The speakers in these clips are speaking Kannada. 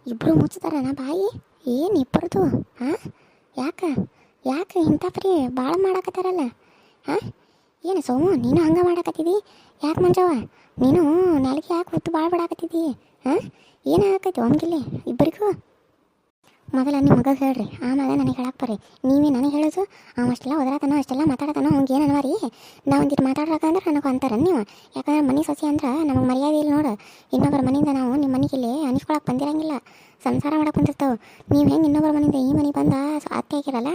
ಇಬ್ಬರು ಮುಚ್ತಾರನ ಬಾಯಿ? ಏನು ಇಬ್ಬರದು? ಹಾಂ, ಯಾಕೆ ಯಾಕೆ ಇಂಥ ಫ್ರೀ ಭಾಳ ಮಾಡಾಕತ್ತಾರಲ್ಲ? ಹಾಂ, ಏನು ಸೋಮು ನೀನು ಹಂಗೆ ಮಾಡಾಕತ್ತಿದ್ದಿ? ಯಾಕೆ ಮಂಜವ್ವ ನೀನು ನಾಲ್ಗೆ ಯಾಕೆ ಹೊತ್ತು ಭಾಳ ಬಿಡಾಕತ್ತಿದ್ದಿ? ಹಾಂ, ಏನಾಗತ್ತೈತಿ ಒಮ್ಗಿಲ್ಲಿ ಇಬ್ಬರಿಗೂ? ಮೊದಲ ನಿಮ್ಮ ಮಗ ಹೇಳ್ರಿ, ಆಮೇಲೆ ನನಗೆ ಹೇಳಕ್ಕೆ ಬರ್ರಿ. ನೀವೇ ನನಗೆ ಹೇಳೋದು ಅಷ್ಟೆಲ್ಲ ಒದರಾತನೋ ಅಷ್ಟೆಲ್ಲ ಮಾತಾಡತಾನೋ ಅವ್ನಿಗೆ ಏನು ಅನ್ವಾರಿ? ನಾವು ಒಂದಿಟ್ಟು ಮಾತಾಡ್ಬೇಕಂದ್ರೆ ನನಗೆ ಅಂತಾರೆ ನೀವು. ಯಾಕಂದ್ರೆ ಮನೆ ಸೊಸೆ ಅಂದ್ರೆ ನಮಗೆ ಮರ್ಯಾದೆ ಇಲ್ಲ ನೋಡು. ಇನ್ನೊಬ್ಬರ ಮನೆಯಿಂದ ನಾವು ನಿಮ್ಮ ಮನೆಗೆ ಇಲ್ಲಿ ಅನಿಸ್ಕೊಳಕ್ಕೆ ಬಂದಿರಂಗಿಲ್ಲ, ಸಂಸಾರ ಮಾಡಕ್ಕೆ ಬಂದಿರ್ತಾವೆ. ನೀವು ಹೆಂಗೆ ಇನ್ನೊಬ್ಬರ ಮನೆಯಿಂದ ಈ ಮನೆಗೆ ಬಂದ ಅತ್ತೆ ಆಗಿರಲ್ಲ,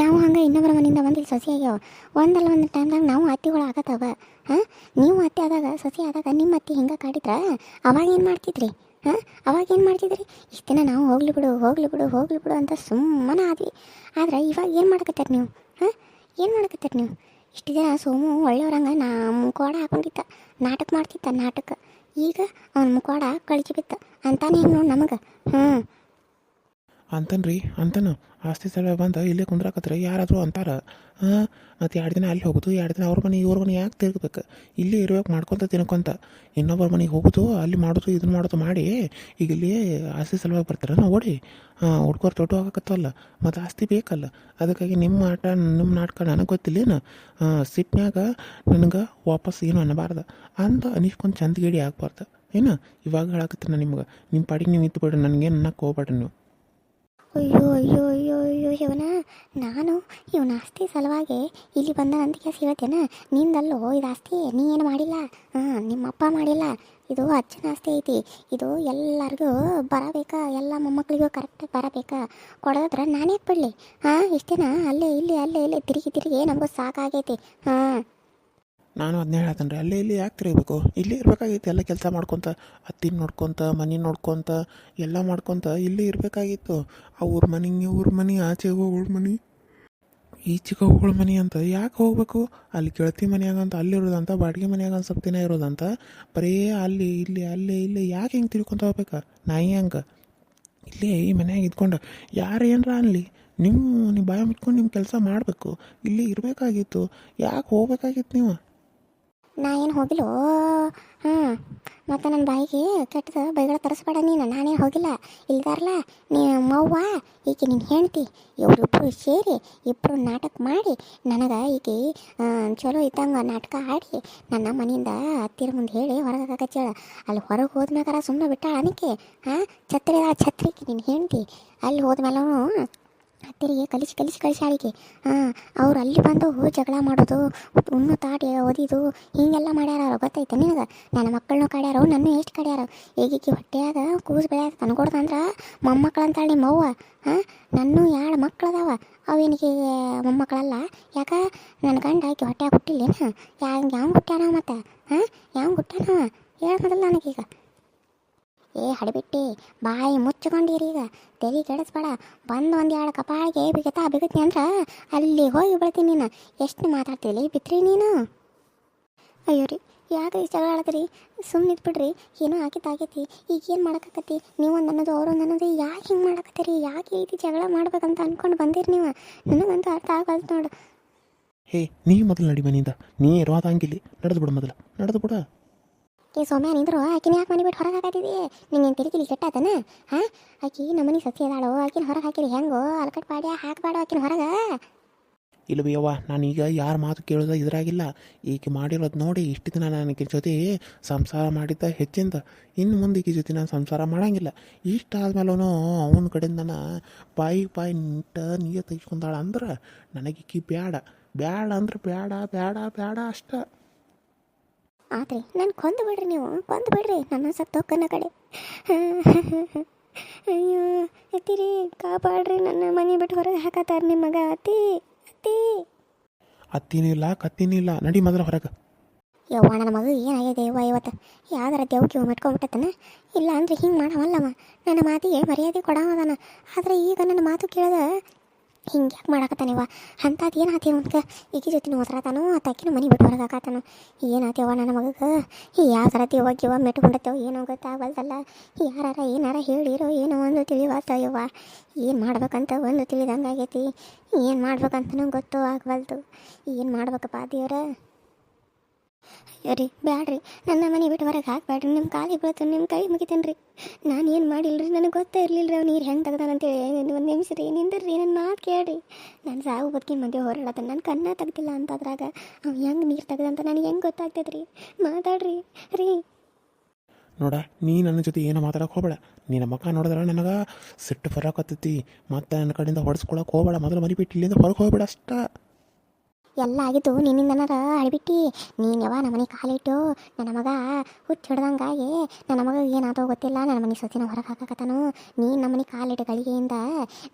ನಾವು ಹಂಗೆ ಇನ್ನೊಬ್ಬರ ಮನೆಯಿಂದ ಬಂದು ಸೊಸೆ ಆಗ್ಯಾವ. ಒಂದಲ್ಲ ಒಂದು ಟೈಮ್ದಾಗ ನಾವು ಅತ್ತೆಗಳು ಆಗತ್ತವ. ಹಾಂ, ನೀವು ಅತ್ತೆ ಆದಾಗ ಸೊಸೆ ಆದಾಗ ನಿಮ್ಮ ಅತ್ತೆ ಹಿಂಗೆ ಕಾಡಿದ್ರೆ ಅವಾಗ ಏನು ಮಾಡ್ತಿದ್ರಿ? ಹಾಂ, ಅವಾಗ ಏನು ಮಾಡ್ತಿದ್ರಿ? ಇಷ್ಟು ದಿನ ನಾವು ಹೋಗ್ಲಿ ಬಿಡು ಹೋಗ್ಲಿ ಬಿಡು ಹೋಗ್ಲಿ ಬಿಡು ಅಂತ ಸುಮ್ಮನೆ ಆದ್ವಿ. ಆದ್ರೆ ಇವಾಗ ಏನು ಮಾಡಕತ್ತಾರೆ ನೀವು? ಹಾಂ, ಏನು ಮಾಡಕತ್ತಾರೆ ನೀವು? ಇಷ್ಟು ದಿನ ಸೋಮು ಒಳ್ಳೆಯವ್ರಂಗೆ ಮುಖವಾಡ ಹಾಕೊಂಡಿದ್ದ, ನಾಟಕ ಮಾಡ್ತಿದ್ದ ನಾಟಕ. ಈಗ ಅವ್ನ ಮುಖವಾಡ ಕಳಿಸಿ ಬಿತ್ತ ಅಂತಾನೆ ಹೆಂಗೆ ನೋಡಿ ನಮಗೆ. ಹ್ಞೂ ಅಂತನ್ರಿ ಅಂತಾನ ಆಸ್ತಿ ಸ್ಥಳ ಬಂದು ಇಲ್ಲೇ ಕುಂದ್ರಾಕತ್ರೆ ಯಾರಾದರೂ ಅಂತಾರ? ಹಾಂ, ಮತ್ತು 2 ದಿನ ಅಲ್ಲಿ ಹೋಗೋದು, 2 ದಿನ ಅವ್ರ ಮನೆ ಇವ್ರ ಮನೆ ಯಾಕೆ ತಿರ್ಗಬೇಕು? ಇಲ್ಲೇ ಇರ್ಬೇಕು ಮಾಡ್ಕೊತ ತಿನ್ಕೊಂತ. ಇನ್ನೊಬ್ಬರ ಮನೆಗೆ ಹೋಗೋದು, ಅಲ್ಲಿ ಮಾಡೋದು, ಇದನ್ನು ಮಾಡೋದು ಮಾಡಿ ಈಗ ಇಲ್ಲಿ ಆಸ್ತಿ ಸಲುವಾಗಿ ಬರ್ತಾರೆ ನಾವು ಓಡಿ. ಹುಡ್ಕೋರು ದೊಡ್ಡ ಆಗಕತ್ತವಲ್ಲ, ಮತ್ತು ಆಸ್ತಿ ಬೇಕಲ್ಲ. ಅದಕ್ಕಾಗಿ ನಿಮ್ಮ ಆಟ ನಿಮ್ಮ ನಾಟಕ ನನಗೆ ಗೊತ್ತಿಲ್ಲೇನು? ಸಿಟ್ನ್ಯಾಗ ನನಗೆ ವಾಪಸ್ ಏನು ಅನ್ನಬಾರ್ದು ಅಂತ ಅನಿಸ್ಕೊಂಡು ಚಂದಗೇಡಿ ಆಗ್ಬಾರ್ದು ಏನು? ಇವಾಗ ಹೇಳಕತ್ತೀನಿ ನಾನು ನಿಮ್ಗೆ, ನಿಮ್ಮ ಪಾಡಿಗೆ ನೀವು ಇತ್ತು ಬಿಡ್ರಿ, ನನಗೇನು ಅನ್ನಕ್ಕೆ ಹೋಗ್ಬೇಡ್ರಿ ನೀವು. ಅಯ್ಯೋ ಅಯ್ಯೋ ಅಯ್ಯೋ ಅಯ್ಯೋ ನಾನು ಇವನ ಆಸ್ತಿ ಸಲುವಾಗಿ ಇಲ್ಲಿ ಬಂದ ನಂದಿಕೆ ಹೇಳ್ತೇನೆ. ನಿಂದಲ್ಲೋ ಇದು ಆಸ್ತಿ, ನೀ ಏನು ಮಾಡಿಲ್ಲ. ಹಾಂ, ನಿಮ್ಮ ಅಪ್ಪ ಮಾಡಿಲ್ಲ. ಇದು ಅಜ್ಜನ ಆಸ್ತಿ ಐತಿ. ಇದು ಎಲ್ಲರಿಗೂ ಬರಬೇಕಾ, ಎಲ್ಲ ಮೊಮ್ಮಕ್ಕಳಿಗೂ ಕರೆಕ್ಟಾಗಿ ಬರಬೇಕಾ? ಕೊಡೋದ್ರೆ ನಾನೇ ಬಿಡಲಿ? ಹಾಂ, ಇಷ್ಟೇನಾ? ಅಲ್ಲೇ ಇಲ್ಲಿ ತಿರುಗಿ ತಿರುಗಿ ನಮಗೂ ಸಾಕಾಗೈತಿ. ಹಾಂ, ನಾನು ಅದನ್ನೇ ಹೇಳ್ತೇನೆ ರೀ, ಅಲ್ಲೇ ಇಲ್ಲಿ ಯಾಕೆ ತಿರುಗಬೇಕು? ಇಲ್ಲೇ ಇರಬೇಕಾಗಿತ್ತು. ಎಲ್ಲ ಕೆಲಸ ಮಾಡ್ಕೊತ, ಅತ್ತಿನ ನೋಡ್ಕೊತ, ಮನೆ ನೋಡ್ಕೊತ, ಎಲ್ಲ ಮಾಡ್ಕೊತ ಇಲ್ಲೇ ಇರಬೇಕಾಗಿತ್ತು. ಅವ್ರ ಮನೆ ಇವ್ರ ಮನೆ, ಆಚೆಗೆ ಹೋಗೋಳ ಮನೆ, ಈಚೆಗೆ ಹೋಗೋಳ ಮನೆ ಅಂತ ಯಾಕೆ ಹೋಗ್ಬೇಕು? ಅಲ್ಲಿ ಗೆಳತಿ ಮನೆಯಾಗಂತ ಅಲ್ಲಿರೋದಂತ, ಬಾಡಿಗೆ ಮನೆಯಾಗ ಒಂದು ಸ್ವಲ್ಪ ದಿನ ಇರೋದಂತ, ಬರೀ ಅಲ್ಲಿ ಇಲ್ಲಿ ಯಾಕೆ ಹಿಂಗೆ ತಿಳ್ಕೊತ ಹೋಗ್ಬೇಕಾ? ನಾಯಿ ಹಂಗೆ ಇಲ್ಲೇ ಈ ಮನ್ಯಾಗ ಇದ್ಕೊಂಡು ಯಾರು ಏನರ ಅನ್ಲಿ, ನೀವು ಬಾಯ ಮುಚ್ಕೊಂಡು ನಿಮ್ಮ ಕೆಲಸ ಮಾಡಬೇಕು. ಇಲ್ಲೇ ಇರಬೇಕಾಗಿತ್ತು. ಯಾಕೆ ಹೋಗ್ಬೇಕಾಗಿತ್ತು ನೀವು? ನಾ ಏನು ಹೋಗಿಲ್ಲೋ. ಹಾಂ, ಮತ್ತು ನನ್ನ ಬಾಯಿಗೆ ಕೆಟ್ಟದ ಬೈಗಳ ತರಿಸ್ಬೇಡ ನೀನು. ನಾನೇನು ಹೋಗಿಲ್ಲ. ಇಲ್ದಾರಲ್ಲ ಅವ್ವ, ಈಕೆ ನಿನ್ನ ಹೆಂಡ್ತಿ, ಇವರಿಬ್ಬರು ಸೇರಿ ಇಬ್ಬರು ನಾಟಕ ಮಾಡಿ ನನಗೆ ಈಕೆ ಚಲೋ ಇದ್ದಂಗೆ ನಾಟಕ ಆಡಿ ನನ್ನ ಮನೆಯಿಂದ ಹತ್ತಿರ ಮುಂದೆ ಹೇಳಿ ಹೊರಗೆ ಕಚ್ಚೇಳ. ಅಲ್ಲಿ ಹೊರಗೆ ಹೋದ್ಮ್ಯಾಗಾರ ಸುಮ್ಮನೆ ಬಿಟ್ಟಾಳ ಅನಿಕೆ. ಹಾಂ, ಛತ್ರಿಗೆ ನಿನ್ನ ಹೆಂಡ್ತಿ ಅಲ್ಲಿ ಹೋದ್ಮೇಲೂ ಹತ್ತಿರಿಗೆ ಕಲಿಸಿ ಆಳಿಕೆ. ಹಾಂ, ಅವ್ರು ಅಲ್ಲಿ ಬಂದು ಜಗಳ ಮಾಡೋದು, ಉಣ್ಣು ತಾಟಿ ಒದಿದು ಹೀಗೆಲ್ಲ ಮಾಡ್ಯಾರ. ಗೊತ್ತೈತೆ ನಿನಗೆ? ನನ್ನ ಮಕ್ಕಳನ್ನೂ ಕಾಡ್ಯಾರೋ, ನನ್ನ ಎಷ್ಟು ಕಾಡ್ಯಾರ. ಈಗೀಕಿ ಹೊಟ್ಟೆಯಾಗ ಕೂಸು ಬೆಳೆಯಾಗ ತಂದ್ಕೊಡ್ದಂದ್ರೆ ಮೊಮ್ಮಕ್ಕಳಂತಾಳೆ ನಿಮ್ಮ ಅವ್ವ. ಹಾಂ, ನನ್ನೂ 2 ಮಕ್ಕಳದಾವ. ಅವೇನಿಗೆ ಮೊಮ್ಮಕ್ಕಳಲ್ಲ. ಯಾಕೆ ನನ್ನ ಗಂಡ ಆಕಿ ಹೊಟ್ಟೆಯಾಗ ಹುಟ್ಟಿಲ್ಲೇನು? ಯಾವ ಹುಟ್ಟ್ಯಾನ ಮತ್ತು? ಹಾಂ, ಯಾವ ಹುಟ್ಟ್ಯಾನವ ಹೇಳ ಮೊದಲು ನನಗೀಗ. ಏ ಹಡಿಬಿಟ್ಟಿ, ಬಾಯಿ ಮುಚ್ಚಿಕೊಂಡಿರಿ. ಈಗ ತಲೆ ಕೆಡಿಸ್ಬೇಡ. ಬಂದು 1-2 ಕಪಾಳಿಗೆ ಬಿಗತ್ನಿ ಅಂದ್ರೆ ಅಲ್ಲಿ ಹೋಗಿ ಬೀಳ್ತೀನಿ ನೀನು. ಎಷ್ಟು ಮಾತಾಡ್ತೀವಿ ಬಿತ್ರಿ ನೀನು? ಅಯ್ಯೋ ರೀ, ಯಾಕೆ ಇಷ್ಟು ಜಗಳ ಆಡದ್ರಿ? ಸುಮ್ಮನೆ ಇದ್ಬಿಡ್ರಿ. ಏನೋ ಆಗೈತಿ. ಈಗ ಏನು ಮಾಡಕತ್ತಿ? ನೀವೊಂದು ಅನ್ನೋದು ಅವರೊಂದು ಅನ್ನೋದು ಯಾಕೆ ಹಿಂಗೆ ಮಾಡಕತ್ತೀರಿ? ಯಾಕೆ ಈ ರೀತಿ ಜಗಳ ಮಾಡ್ಬೇಕಂತ ಅಂದ್ಕೊಂಡು ಬಂದಿರಿ ನೀವು? ನನಗಂತೂ ಅರ್ಥ ಆಗಲ್ತು ನೋಡು. ಹೇ, ನೀ ಮೊದಲು ನಡಿ ಮನೆಯಿಂದ. ನೀ ಇರೋದಂಗಿಲ್ಲಿ ನಡೆದು ಬಿಡು, ಮೊದಲು ನಡೆದು ಬಿಡ. ಏ ಸೌಮ್ಯ, ನಿಂದ್ರು ಆಕಿನ ಯಾಕೆ ಮನೆ ಬಿಟ್ಟು ಹೊರಗೆ ಹಾಕತ್ತಿದ್ದಿ? ನಿಂಗೇನು ತಿಳಿ ಕೆಟ್ಟಾತನ? ಹಾಂ, ಆಕಿ ನಮ್ಮನೆ ಸಸಿ ಅದಾಳೋ, ಆಕಿನ ಹೊರಗೆ ಹಾಕಿರಿ ಹೆಂಗೋ? ಅಲ್ಕಟ್ ಪಾಡ್ಯ ಹಾಕಬೇಡ ಆಕಿನ ಹೊರಗೆ. ಇಲ್ಲ ಬಿಯವ್ವ, ನಾನೀಗ ಯಾರ ಮಾತು ಕೇಳೋದು ಇದ್ರಾಗಿಲ್ಲ. ಈಗ ಮಾಡಿರೋದು ನೋಡಿ ಇಷ್ಟು ದಿನ ನನಗೆ ಜೊತೆ ಸಂಸಾರ ಮಾಡಿದ್ದ ಹೆಚ್ಚಿಂದ. ಇನ್ನು ಮುಂದೆ ಈಕೆ ಜೊತೆ ನಾನು ಸಂಸಾರ ಮಾಡೋಂಗಿಲ್ಲ. ಇಷ್ಟ ಆದ್ಮೇಲೂ ಅವನ ಕಡೆಯಿಂದ ಬಾಯಿ ನಿಂಟ ನೀರು ತೆಗೆಸ್ಕೊಂಡಾಳ ಅಂದ್ರೆ ನನಗೀಕಿ ಬೇಡ ಅಂದ್ರೆ ಬೇಡ ಅಷ್ಟ. ಆತ್ರಿ, ನಾನು ಕೊಂದು ಬಿಡ್ರಿ, ನೀವು ಕೊಂದು ಬಿಡ್ರಿ ನನ್ನ ಸತ್ತೋಕ್ಕನ ಕಡೆ. ಅಯ್ಯೋ ಅತ್ತಿರಿ, ಕಾಪಾಡ್ರಿ, ನನ್ನ ಮನೆ ಬಿಟ್ಟು ಹೊರಗೆ ಹಾಕತ್ತಾರ ನಿಮ್ಮ ಮಗ. ಅತ್ತಿ ಅತ್ತಿನಿಲ್ಲ ಕತ್ತಿನಿಲ್ಲ, ನಡಿ ಮೊದಲು ಹೊರಗೆ. ಯವ್ವ, ನನ್ನ ಮಗ ಏನಾಗಿದೆ ಯವ್ವ ಇವತ್ತು? ಯಾವ್ದಾರ ದೇವ್ಕಿವ್ ಮೆಟ್ಕೊಂಡ್ಬಿಟ್ಟತನ? ಇಲ್ಲ ಅಂದ್ರೆ ಹಿಂಗೆ ಮಾಡವಲ್ಲವ. ನನ್ನ ಮಾತಿಗೆ ಮರ್ಯಾದೆ ಕೊಡವದಾನ. ಆದರೆ ಈಗ ನನ್ನ ಮಾತು ಕೇಳದ ಹಿಂಗೆ ಯಾಕೆ ಮಾಡಾಕತ್ತಾನಿವ? ಅಂಥದ್ದು ಏನು ಆತಿ ಅವನ್ಗೆ? ಈಕಿ ಜೊತೆ ಓದ್ರಾತಾನೋ ಅತ್ತಾಕಿನ ಮನೆ ಬಿಟ್ಟು ಹೊರಗೆ ಹಾಕತ್ತಾನೋ? ಏನಾಗ್ತೇವ ನನ್ನ ಮಗಗೆ? ಯಾವ ಥರ ದೇವಾಗ ಮೆಟ್ಕೊಂಡತ್ತೇವ ಏನೋ ಗೊತ್ತಾಗಲ್ದಲ್ಲ. ಏನಾರ ಹೇಳಿರೋ ಏನೋ ಒಂದು ತಿಳಿವಾತಯ್ಯವ್ವ. ಏನು ಮಾಡ್ಬೇಕಂತ ಒಂದು ತಿಳಿದಂಗೆ ಆಗೈತಿ. ಏನು ಮಾಡ್ಬೇಕಂತನೂ ಗೊತ್ತೂ ಆಗವಲ್ದು. ಏನು ಮಾಡ್ಬೇಕಪ್ಪ ದೇವ್ರ? ಅಯ್ಯೋ ರೀ ಬ್ಯಾಡ್ರಿ, ನನ್ನ ಮನೆ ಬಿಟ್ಟು ಹೊರಗೆ ಹಾಕ್ಬೇಡ್ರಿ, ನಿಮ್ಮ ಕಾಲಿಗೆ ಬೀಳ್ತು, ನಿಮ್ಮ ಕೈ ಮುಗಿತೇನೆ ರೀ. ನಾನು ಏನು ಮಾಡಿಲ್ರಿ, ನನಗೆ ಗೊತ್ತೇ ಇರಲಿಲ್ಲ ರೀ ಅವ್ನು ನೀರು ಹೆಂಗೆ ತೆಗ್ದಾನಂತೇಳಿ. ಒಂದು ನಿಮಿಷ ರೀ ನಿಂದಿರ್ರಿ, ನನ್ನ ಮಾತು ಕೇಳ್ರಿ. ನಾನು ಸಾವು ಬದುಕಿ ಮಧ್ಯೆ ಹೊರಡತ್ತ, ನನ್ನ ಕಣ್ಣ ತೆಗ್ದಿಲ್ಲ ಅಂತದ್ರಾಗ ಅವ್ನು ಹೆಂಗೆ ನೀರು ತೆಗ್ದಂತ ನನಗೆ ಹೆಂಗೆ ಗೊತ್ತಾಗ್ತೈತೆ ರೀ? ಮಾತಾಡ್ರಿ ರೀ. ನೋಡ, ನೀ ನನ್ನ ಜೊತೆ ಏನು ಮಾತಾಡೋಕೆ ಹೋಗಬೇಡ. ನಿನ್ನ ಮಕ್ಕ ನೋಡಿದ್ರೆ ನನಗೆ ಸಿಟ್ಟು ಬರೋಕತ್ತೈತಿ. ಮತ್ತೆ ನನ್ನ ಕಡೆಯಿಂದ ಹೊಡೆಸ್ಕೊಳಕ್ಕೆ ಹೋಗಬೇಡ. ಮೊದಲು ಮನೆ ಬಿಟ್ಟು ಇಲ್ಲಿಂದ ಹೊರಗೆ ಹೋಗ್ಬೇಡ ಅಷ್ಟ. ಎಲ್ಲ ಆಗಿದ್ದು ನಿನ್ನಿಂದನಾರ ಅಳಿಬಿಟ್ಟು ನೀನು ಯಾವ ನಮ್ಮ ಮನೆ ಕಾಲಿಟ್ಟು ನನ್ನ ಮಗ ಹುಚ್ಚು ಹಿಡ್ದಂಗಾಗಿ ನನ್ನ ಮಗ ಏನಾದರೂ ಗೊತ್ತಿಲ್ಲ, ನನ್ನ ಮನೆ ಸೊಸಿನ ಹೊರಗೆ ಹಾಕಕತ್ತಾನು. ನೀನು ನಮ್ಮ ಮನೆ ಕಾಲಿಟ್ಟು ಗಳಿಗೆಯಿಂದ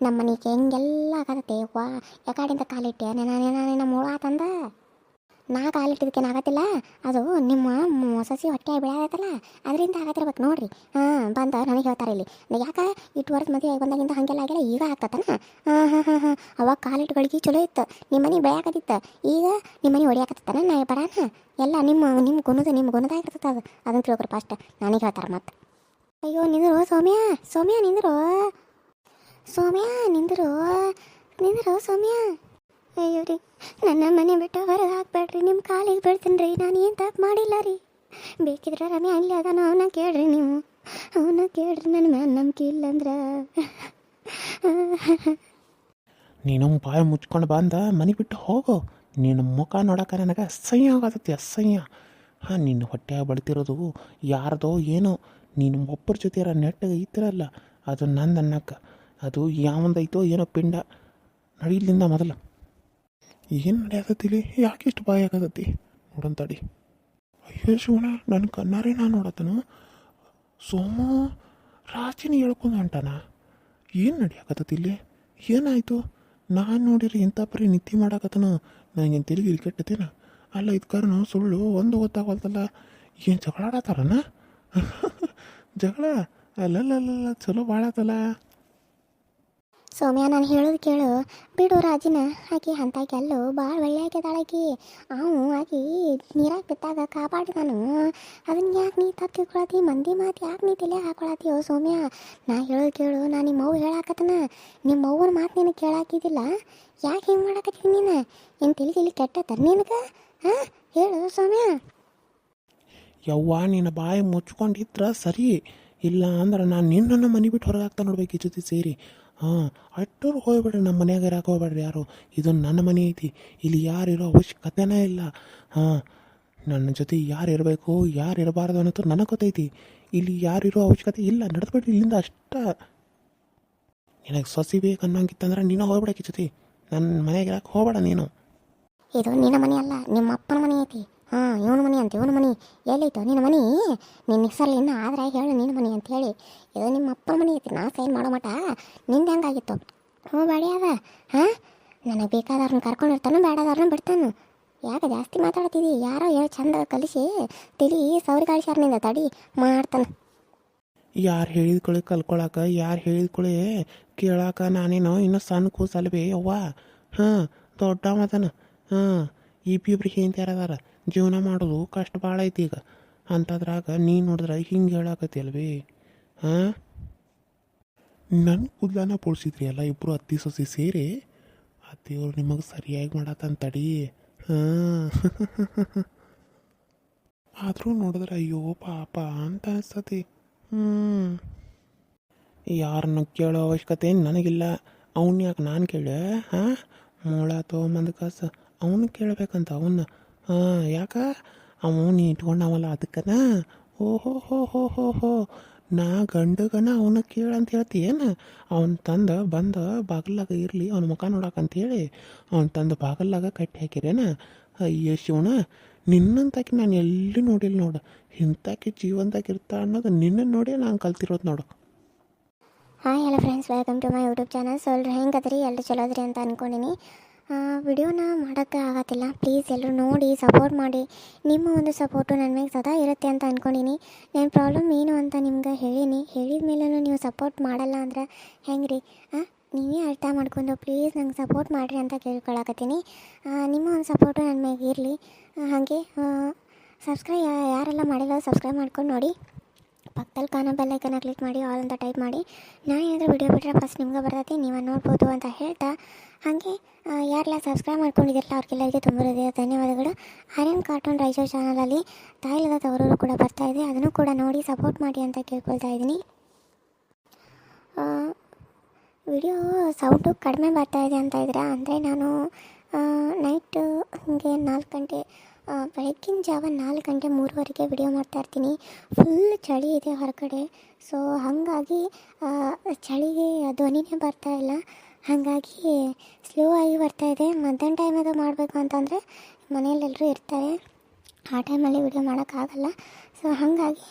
ನಮ್ಮ ಮನೆಗೆ ಹೆಂಗೆಲ್ಲ ಆಗತ್ತೆ ವಾ, ಯಾಕಾಡಿಂದ ಕಾಲಿಟ್ಟೆ ನನ್ನ ಮೂಳ ಆತಂದ. ನಾ ಕಾಲಿಟ್ಟಿದ್ದಕ್ಕೆ ಆಗತ್ತಿಲ್ಲ, ಅದು ನಿಮ್ಮ ಸೊಸಿ ಹೊಟ್ಟೆ ಬೆಳೆಯತ್ತಲ್ಲ ಅದರಿಂದ ಆಗತ್ತಿರ್ಬೇಕು ನೋಡ್ರಿ. ಬಂದ ನನಗೆ ಹೇಳ್ತಾರೆ ಇಲ್ಲಿ, ಯಾಕೆ ಇಟ್ಟು ವರ್ಷ ಮದುವೆ ಬಂದಾಗಿಂದ ಹಾಗೆಲ್ಲ ಆಗಿಲ್ಲ, ಈಗ ಆಗ್ತತನ? ಅವಾಗ ಕಾಲಿಟ್ಟುಗಳಿಗೆ ಚಲೋ ಇತ್ತು, ನಿಮ್ಮ ಮನೆ ಬೆಳೆಯಾಕತ್ತಿತ್ತು, ಈಗ ನಿಮ್ಮ ಮನೆ ಹೊಡಿಯಾಕತ್ತಾನ ನಾ ಬರಾನ. ಎಲ್ಲ ನಿಮ್ಮ ಗುಣದಾಗಿರ್ತದೆ ಅದು, ಅದನ್ನು ತಿಳ್ಕೊರಿ ಫಸ್ಟ್. ನನಗೆ ಹೇಳ್ತಾರೆ ಮತ್ತೆ. ಅಯ್ಯೋ ನಿಂದರು ಸೌಮ್ಯ ನಿಂದರು ಸೌಮ್ಯ. ಅಯ್ಯೋ ರೀ, ನನ್ನ ಮನೆ ಬಿಟ್ಟು ಹೊರಗೆ ಹಾಕ್ಬೇಡ್ರಿ, ನಿಮ್ಮ ಕಾಲಿಗೆ ಬೀಳ್ತೀನಿ ರೀ. ನಾನು ಏನು ತಪ್ಪು ಮಾಡಿಲ್ಲ ರೀ. ಬೇಕಿದ್ರೆ ರಮ್ಯಾ ಇಲ್ಲಿ ಅದಾನ, ಅವನ್ನ ಕೇಳ್ರಿ ನೀವು, ಅವನ್ನ ಕೇಳ್ರಿ. ನನ್ನ ಮ್ಯಾಲೆ ನಂಬಿಕೆ ಇಲ್ಲಂದ್ರೆ ನೀನು ಬಾಯಿ ಮುಚ್ಕೊಂಡು ಬಂದ ಮನೆ ಬಿಟ್ಟು ಹೋಗು. ನಿನ್ನ ಮುಖ ನೋಡೋಕೆ ನನಗೆ ಅಸಹ್ಯ ಆಗತ್ತೈತಿ, ಅಸಹ್ಯ. ನಿನ್ನ ಹೊಟ್ಟೆ ಬಳ್ತಿರೋದು ಯಾರ್ದೋ ಏನೋ, ನೀನು ಒಬ್ಬರ ಜೊತೆ ನೆಟ್ಟಗೆ ಇತ್ತಿರಲ್ಲ, ಅದು ನಂದು ಅನ್ನಕ್ಕೆ. ಅದು ಯಾವಂದೈತೋ ಏನೋ ಪಿಂಡ. ನಡೀಲಿಂದ ಮೊದಲು ಏನು ನಡೆಯಕತ್ತಿಲಿ, ಯಾಕೆ ಇಷ್ಟು ಬಾಯಿ ಆಗತೈತಿ ನೋಡಂತಡಿ. ಅಯ್ಯೋ ಶಿವಣ, ನನ್ನ ಕಣ್ಣಾರೆ ನಾನು ನೋಡತ್ತನು. ಸೋಮ ರಾಜಿನಿ ಹೇಳ್ಕೊಂಡು ಹೊಂಟಾನ. ಏನು ನಡೆಯಕತ್ತತಿ ಇಲ್ಲಿ, ಏನಾಯಿತು? ನಾನು ನೋಡಿರಿ ಇಂಥ ಪರಿ ನಿತ್ಯ ಮಾಡಾಕತ್ತನು. ನನಗೇನು ತಿರುಗಿ ಕೆಟ್ಟತೇನ? ಅಲ್ಲ ಇದ್ಕಾರನು ಸುಳ್ಳು ಒಂದು ಗೊತ್ತಾಗಲ್ತಲ್ಲ. ಏನು ಜಗಳ ಆಡತ್ತಾರನ? ಜಗಳ ಅಲ್ಲಲ್ಲ, ಚಲೋ ಭಾಳ ಆತಲ್ಲ. ಸೌಮ್ಯ, ನಾನು ಹೇಳೋದು ಕೇಳು, ಬಿಡು ರಾಜಿನ. ಆಕಿ ಅಂತಾಕಿ ಅಲ್ಲೋ ಭಾಳ ಒಳ್ಳೆ ಆಕಿದಾಳಾಕಿ. ಆಕಿ ನೀರಾಗ ಬಿದ್ದಾಗ ಕಾಪಾಡಿದಾನು. ಅದನ್ನ ಯಾಕೆ ನೀ ತಪ್ಪು ತಿಳ್ಕೊಳತಿ? ಮಂದಿ ಮಾತು ಯಾಕೆ ನೀ ತಲೆ ಹಾಕೊಳತೀಯೋ ಸೌಮ್ಯ? ನಾ ಹೇಳೋದು ಕೇಳು, ನಾನು ನಿಮ್ಮ ಅವ್ವ ಹೇಳಾಕತ್ತನ, ನಿಮ್ಮ ಅವ್ವನ ಮಾತು ನೀನು ಕೇಳಾಕಿದ್ದಿಲ್ಲ. ಯಾಕೆ ಹಿಂಗೆ ಮಾಡಾಕತ್ತೀನಿ ನೀನು? ಏನು ತಲೆ ಕೆಟ್ಟತ್ತ ನಿನಗೆ? ಹೇಳು ಸೌಮ್ಯ. ಯವ್ವ, ನಿನ್ನ ಬಾಯಿ ಮುಚ್ಕೊಂಡಿದ್ರ ಸರಿ, ಇಲ್ಲ ಅಂದ್ರೆ ನಾನು ನಿನ್ನನ್ನು ಮನೆ ಬಿಟ್ಟು ಹೊರಗೆ ಹಾಕ್ತಾ ನೋಡ್ಬೇಕು ಈ ಜೊತೆ ಸೇರಿ. ಅಟ್ಟೋರು ಹೋಗ್ಬೇಡ್ರಿ, ನಮ್ಮ ಮನೆಯಾಗ ಇರಕ್ಕೆ ಹೋಗ್ಬೇಡ್ರಿ ಯಾರು. ಇದು ನನ್ನ ಮನೆ ಐತಿ, ಇಲ್ಲಿ ಯಾರು ಇರೋ ಅವಶ್ಯಕತೆನೇ ಇಲ್ಲ. ನನ್ನ ಜೊತೆ ಯಾರು ಇರಬೇಕು ಯಾರು ಇರಬಾರ್ದು ಅನ್ನೋದು ನನಗೆ ಗೊತ್ತೈತಿ. ಇಲ್ಲಿ ಯಾರು ಇರೋ ಅವಶ್ಯಕತೆ ಇಲ್ಲ, ನಡೆದ್ಬಿಡ್ರಿ ಇಲ್ಲಿಂದ ಅಷ್ಟ. ನಿನಗೆ ಸೊಸಿ ಬೇಕು ಅನ್ನೋಂಗಿತ್ತಂದ್ರೆ ನೀನು ಹೋಗ್ಬಿಡಕ್ಕೆ ಜೊತೆ, ನನ್ನ ಮನೆಯಾಗ ಇರಕ್ಕೆ ಹೋಗ್ಬೇಡ ನೀನು. ಇದು ನಿನ್ನ ಮನೆ ಅಲ್ಲ, ನಿಮ್ಮ ಅಪ್ಪನ ಮನೆ ಐತಿ. ಇವನ ಮನೆ ಅಂತ, ಇವನ ಮನೆ ಎಲ್ಲೈತೋ ನಿನ್ನ ಮನೆ? ನಿನ್ನ ಹೆಸರಲ್ಲಿ ಇನ್ನೂ ಆದ್ರೆ ಹೇಳು ನಿನ್ನ ಮನೆ ಅಂತ ಹೇಳಿ. ಇದು ನಿಮ್ಮ ಅಪ್ಪನ ಮನೆ ಐತಿ, ನಾ ಸೈನ್ ಮಾಡೋ ಮಟ ನಿಂದು ಹೆಂಗಾಗಿತ್ತು? ಬಾಡಿ ಅದ. ನನಗೆ ಬೇಕಾದವ್ರನ್ನ ಕರ್ಕೊಂಡಿರ್ತಾನು, ಬೇಡದವ್ರನ್ನ ಬಿಡ್ತಾನು. ಯಾಕೆ ಜಾಸ್ತಿ ಮಾತಾಡ್ತಿದ್ದಿ? ಯಾರೋ ಹೇಳಿ ಚಂದ ಕಲಿಸಿ ತಿಳಿ ಸೌರಿ ಕಳಿಸ್ಯಾರ ನಿಂದ, ತಡಿ ಮಾಡ್ತಾನೆ. ಯಾರು ಹೇಳಿದ್ಕೊಳ್ಳಿ ಕಲ್ಕೊಳಕ್ಕೆ, ಯಾರು ಹೇಳಿದ್ಕೊಳ್ಳಿ ಕೇಳಾಕ ನಾನೇನೋ ಇನ್ನೂ ಸಣ್ಣ ಕೂಸಲ್ವೇ ಅವ್ವ. ದೊಡ್ಡ ಮತನ. ಇಬ್ಬಿಬ್ರು ಹೆಂಡ್ತಿಯಾರದಾರ, ಜೀವನ ಮಾಡೋದು ಕಷ್ಟ ಭಾಳ ಐತಿ ಈಗ. ಅಂಥದ್ರಾಗ ನೀನು ನೋಡಿದ್ರೆ ಹಿಂಗೆ ಹೇಳಾಕತಿ ಅಲ್ವೇ? ನನ್ನ ಕೂದಲನ್ನ ಪೋಳ್ಸಿದ್ರಿ ಎಲ್ಲ ಇಬ್ಬರು ಅತ್ತಿ ಸೊಸಿ ಸೇರಿ. ಆ ದೇವ್ರು ನಿಮಗೆ ಸರಿಯಾಗಿ ಮಾಡತ್ತಂತಡಿ. ಆದರೂ ನೋಡಿದ್ರೆ ಅಯ್ಯೋ ಪಾಪ ಅಂತ ಅನಿಸ್ತತಿ. ಯಾರನ್ನು ಕೇಳೋ ಅವಶ್ಯಕತೆ ನನಗಿಲ್ಲ. ಅವನ್ನ ಯಾಕೆ ನಾನು ಕೇಳೆ? ಮೂಳ ತೊಗೊಂಬಂದು ಕಾಸು ಅವನು ಕೇಳಬೇಕಂತ ಅವನ್ನ. ಯಾಕೆ ಅವನು ಇಟ್ಕೊಂಡವಲ್ಲ ಅದಕ್ಕನ? ಓಹೋ ನಾ ಗಂಡಗನ ಅವನ ಕೇಳಂತ ಹೇಳ್ತೀಯೇನು? ಅವನು ತಂದು ಬಂದು ಬಾಗಿಲಾಗ ಇರಲಿ ಅವನ ಮುಖ ನೋಡಕ್ಕಂತೇಳಿ ಅವ್ನು ತಂದು ಬಾಗಿಲಾಗ ಕಟ್ಟಿ ಹಾಕಿರೇನ? ಅಯ್ಯೋ ಶಿವನ, ನಿನ್ನಂತಾಕಿ ನಾನು ಎಲ್ಲಿ ನೋಡಿಲ್ಲ ನೋಡು. ಇಂತಾಕಿ ಜೀವನದಾಗಿರ್ತಾ ಅನ್ನೋದು ನಿನ್ನನ್ನು ನೋಡಿ ನಾನು ಕಲ್ತಿರೋದು ನೋಡು. Hi hello friends, welcome to my YouTube channel. So ಎಲ್ಲರೂ ಹೆಂಗದ್ರಿ? ಎಲ್ಲರೂ ಚಲೋ ಅದ್ರಿ ಅಂತ ಅಂದ್ಕೊಂಡಿನಿ. ವಿಡಿಯೋನ ಮಾಡೋಕ್ಕೆ ಆಗತ್ತಿಲ್ಲ, ಪ್ಲೀಸ್ ಎಲ್ಲರೂ ನೋಡಿ ಸಪೋರ್ಟ್ ಮಾಡಿ. ನಿಮ್ಮ ಒಂದು ಸಪೋರ್ಟು ನನ್ನ ಮೇಲೆ ಸದಾ ಇರುತ್ತೆ ಅಂತ ಅಂದ್ಕೊಂಡಿನಿ. ನನ್ನ ಪ್ರಾಬ್ಲಮ್ ಏನು ಅಂತ ನಿಮ್ಗೆ ಹೇಳೀನಿ, ಹೇಳಿದ ಮೇಲೂ ನೀವು ಸಪೋರ್ಟ್ ಮಾಡಲ್ಲ ಅಂದ್ರೆ ಹೆಂಗೆ ರೀ? ನೀವೇ ಅರ್ಥ ಮಾಡ್ಕೊಂಡು ಪ್ಲೀಸ್ ನಂಗೆ ಸಪೋರ್ಟ್ ಮಾಡಿರಿ ಅಂತ ಕೇಳ್ಕೊಳಕತ್ತೀನಿ. ನಿಮ್ಮ ಒಂದು ಸಪೋರ್ಟು ನನ್ನ ಮೇಲೆ ಇರಲಿ. ಹಾಗೆ ಸಬ್ಸ್ಕ್ರೈಬ್ ಯಾರೆಲ್ಲ ಮಾಡಿಲ್ಲ ಸಬ್ಸ್ಕ್ರೈಬ್ ಮಾಡ್ಕೊಂಡು ನೋಡಿ ಪಕ್ಕದಲ್ಲಿ ಕಾಣೋ ಬೆಲ್ಲೈಕನ್ನ ಕ್ಲಿಕ್ ಮಾಡಿ ಆಲ್ ಅಂತ ಟೈಪ್ ಮಾಡಿ. ನಾನು ಏನಾದರೂ ವಿಡಿಯೋ ಬಿಟ್ಟರೆ ಫಸ್ಟ್ ನಿಮ್ಗೆ ಬರ್ತೈತಿ, ನೀವು ನೋಡ್ಬೋದು ಅಂತ ಹೇಳ್ತಾ, ಹಾಗೆ ಯಾರೆಲ್ಲ ಸಬ್ಸ್ಕ್ರೈಬ್ ಮಾಡ್ಕೊಂಡಿದ್ದೀರಲ್ಲ ಅವ್ರಿಗೆಲ್ಲರಿಗೆ ತುಂಬ ಹೃದಯ ಧನ್ಯವಾದಗಳು. ಆರ್ಯನ್ ಕಾರ್ಟೂನ್ ರಾಯಚೂರು ಚಾನಲಲ್ಲಿ ತಾಯಿಲ್ಲದ ತವರೂರು ಕೂಡ ಬರ್ತಾಯಿದೆ, ಅದನ್ನು ಕೂಡ ನೋಡಿ ಸಪೋರ್ಟ್ ಮಾಡಿ ಅಂತ ಕೇಳ್ಕೊಳ್ತಾ ಇದ್ದೀನಿ. ವಿಡಿಯೋ ಸೌಂಡು ಕಡಿಮೆ ಬರ್ತಾಯಿದೆ ಅಂತ ಇದ್ದೀರಾ, ಅಂದರೆ ನಾನು ನೈಟು ಹೀಗೆ 4 ಗಂಟೆ ಬೆಳಗ್ಗಿನ ಜಾವ 4 ಗಂಟೆ 3:15ಗೆ ವಿಡಿಯೋ ಮಾಡ್ತಾಯಿರ್ತೀನಿ. ಫುಲ್ ಚಳಿ ಇದೆ ಹೊರಗಡೆ, ಸೊ ಹಾಗಾಗಿ ಚಳಿಗೆ ಧ್ವನಿನೇ ಬರ್ತಾಯಿಲ್ಲ, ಹಾಗಾಗಿ ಸ್ಲೋ ಆಗಿ ಬರ್ತಾಯಿದೆ. ಮಧ್ಯಾಹ್ನ ಟೈಮ್ ಅದು ಮಾಡಬೇಕು ಅಂತಂದರೆ ಮನೆಯಲ್ಲೆಲ್ಲರೂ ಇರ್ತಾರೆ, ಆ ಟೈಮಲ್ಲಿ ವಿಡಿಯೋ ಮಾಡೋಕ್ಕಾಗಲ್ಲ. ಸೊ ಹಾಗಾಗಿ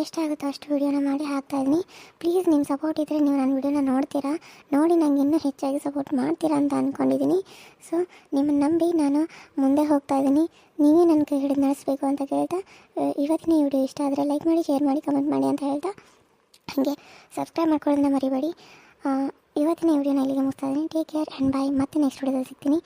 ಎಷ್ಟಾಗುತ್ತೋ ಅಷ್ಟು ವೀಡಿಯೋನ ಮಾಡಿ ಹಾಕ್ತಾಯಿದ್ದೀನಿ. ಪ್ಲೀಸ್ ನಿಮ್ಮ ಸಪೋರ್ಟ್ ಇದ್ದರೆ ನೀವು ನನ್ನ ವೀಡಿಯೋನ ನೋಡ್ತೀರಾ, ನೋಡಿ ನಂಗೆ ಇನ್ನೂ ಹೆಚ್ಚಾಗಿ ಸಪೋರ್ಟ್ ಮಾಡ್ತೀರಾ ಅಂತ ಅಂದ್ಕೊಂಡಿದ್ದೀನಿ. ಸೊ ನಿಮ್ಮನ್ನು ನಂಬಿ ನಾನು ಮುಂದೆ ಹೋಗ್ತಾಯಿದ್ದೀನಿ, ನೀವೇ ನನ್ನ ಕೈ ಹಿಡಿದು ನಡೆಸಬೇಕು ಅಂತ ಕೇಳ್ತಾ, ಇವತ್ತಿನ ಈ ವಿಡಿಯೋ ಇಷ್ಟ ಆದರೆ ಲೈಕ್ ಮಾಡಿ, ಶೇರ್ ಮಾಡಿ, ಕಮೆಂಟ್ ಮಾಡಿ ಅಂತ ಹೇಳ್ತಾ, ಹಾಗೆ ಸಬ್ಸ್ಕ್ರೈಬ್ ಮಾಡ್ಕೊಳ್ಳೋದನ್ನ ಮರಿಬೇಡಿ. ಇವತ್ತಿನ ಈ ವಿಡಿಯೋನ ಇಲ್ಲಿಗೆ ಮುಗಿಸ್ತಾ ಇದ್ದೀನಿ. Take care and bye. ಮತ್ತೆ ನೆಕ್ಸ್ಟ್ ವಿಡಿಯೋದಲ್ಲಿ ಸಿಗ್ತೀನಿ.